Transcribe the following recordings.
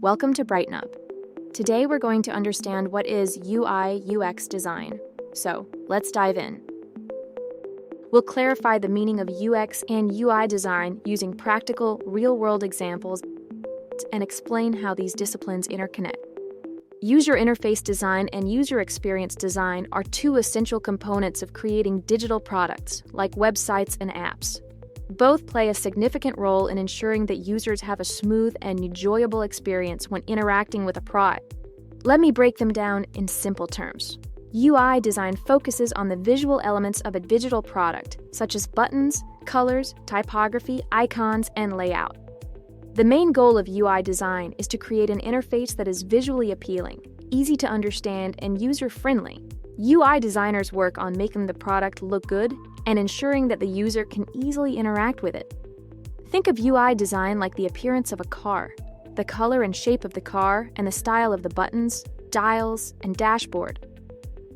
Welcome to Brighten Up. Today we're going to understand what is UI/UX design. So, let's dive in. We'll clarify the meaning of UX and UI design using practical, real-world examples and explain how these disciplines interconnect. User interface design and user experience design are two essential components of creating digital products, like websites and apps. Both play a significant role in ensuring that users have a smooth and enjoyable experience when interacting with a product. Let me break them down in simple terms. UI design focuses on the visual elements of a digital product, such as buttons, colors, typography, icons, and layout. The main goal of UI design is to create an interface that is visually appealing, easy to understand, and user-friendly. UI designers work on making the product look good and ensuring that the user can easily interact with it. Think of UI design like the appearance of a car, the color and shape of the car, and the style of the buttons, dials, and dashboard.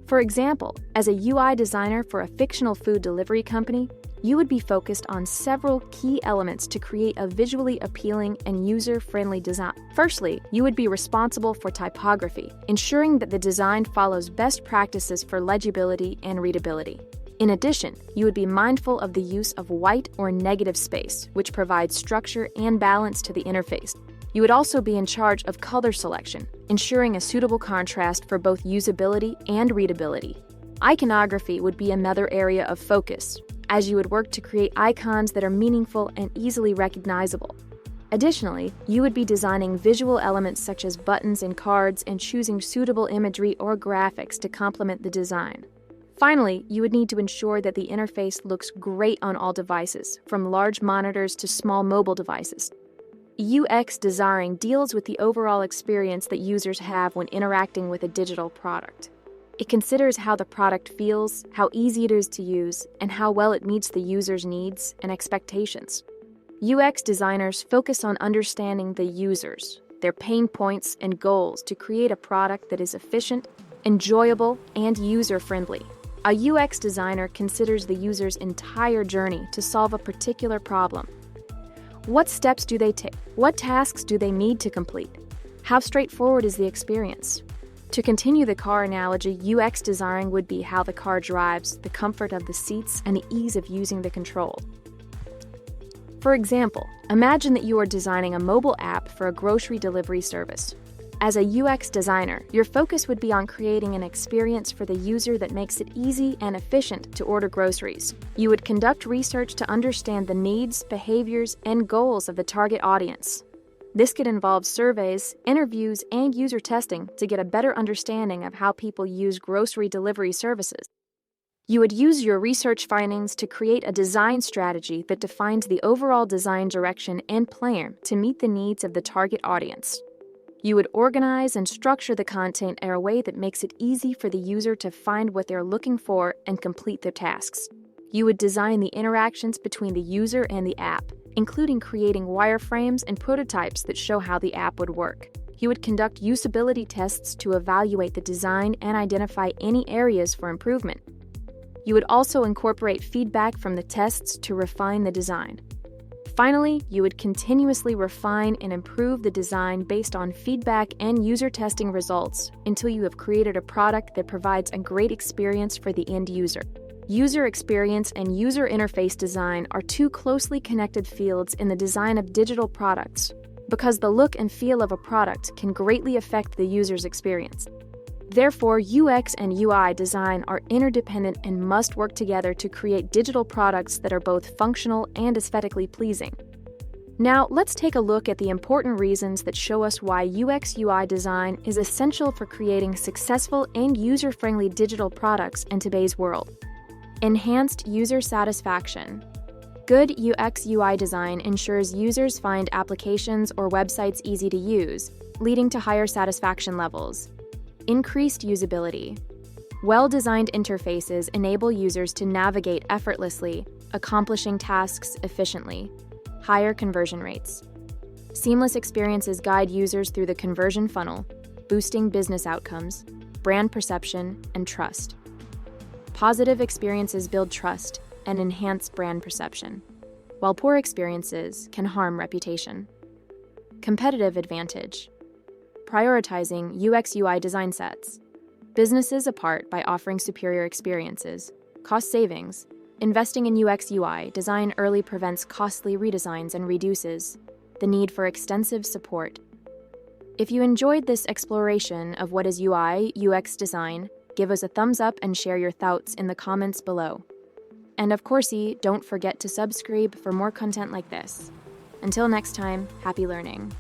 For example, as a UI designer for a fictional food delivery company, you would be focused on several key elements to create a visually appealing and user-friendly design. Firstly, you would be responsible for typography, ensuring that the design follows best practices for legibility and readability. In addition, you would be mindful of the use of white or negative space, which provides structure and balance to the interface. You would also be in charge of color selection, ensuring a suitable contrast for both usability and readability. Iconography would be another area of focus, as you would work to create icons that are meaningful and easily recognizable. Additionally, you would be designing visual elements such as buttons and cards and choosing suitable imagery or graphics to complement the design. Finally, you would need to ensure that the interface looks great on all devices, from large monitors to small mobile devices. UX design deals with the overall experience that users have when interacting with a digital product. It considers how the product feels, how easy it is to use, and how well it meets the user's needs and expectations. UX designers focus on understanding the users, their pain points, and goals to create a product that is efficient, enjoyable, and user-friendly. A UX designer considers the user's entire journey to solve a particular problem. What steps do they take? What tasks do they need to complete? How straightforward is the experience? To continue the car analogy, UX design would be how the car drives, the comfort of the seats, and the ease of using the control. For example, imagine that you are designing a mobile app for a grocery delivery service. As a UX designer, your focus would be on creating an experience for the user that makes it easy and efficient to order groceries. You would conduct research to understand the needs, behaviors, and goals of the target audience. This could involve surveys, interviews, and user testing to get a better understanding of how people use grocery delivery services. You would use your research findings to create a design strategy that defines the overall design direction and plan to meet the needs of the target audience. You would organize and structure the content in a way that makes it easy for the user to find what they're looking for and complete their tasks. You would design the interactions between the user and the app, including creating wireframes and prototypes that show how the app would work. You would conduct usability tests to evaluate the design and identify any areas for improvement. You would also incorporate feedback from the tests to refine the design. Finally, you would continuously refine and improve the design based on feedback and user testing results until you have created a product that provides a great experience for the end user. User experience and user interface design are two closely connected fields in the design of digital products because the look and feel of a product can greatly affect the user's experience. Therefore, UX and UI design are interdependent and must work together to create digital products that are both functional and aesthetically pleasing. Now, let's take a look at the important reasons that show us why UX/UI design is essential for creating successful and user-friendly digital products in today's world. Enhanced user satisfaction. Good UX/UI design ensures users find applications or websites easy to use, leading to higher satisfaction levels. Increased usability. Well-designed interfaces enable users to navigate effortlessly, accomplishing tasks efficiently. Higher conversion rates. Seamless experiences guide users through the conversion funnel, boosting business outcomes, brand perception, and trust. Positive experiences build trust and enhance brand perception, while poor experiences can harm reputation. Competitive advantage. prioritizing UX UI design sets. Businesses apart by offering superior experiences. Cost savings. Investing in UX UI design early prevents costly redesigns and reduces the need for extensive support. If you enjoyed this exploration of what is UI UX design, give us a thumbs up and share your thoughts in the comments below. And of course, don't forget to subscribe for more content like this. Until next time, happy learning.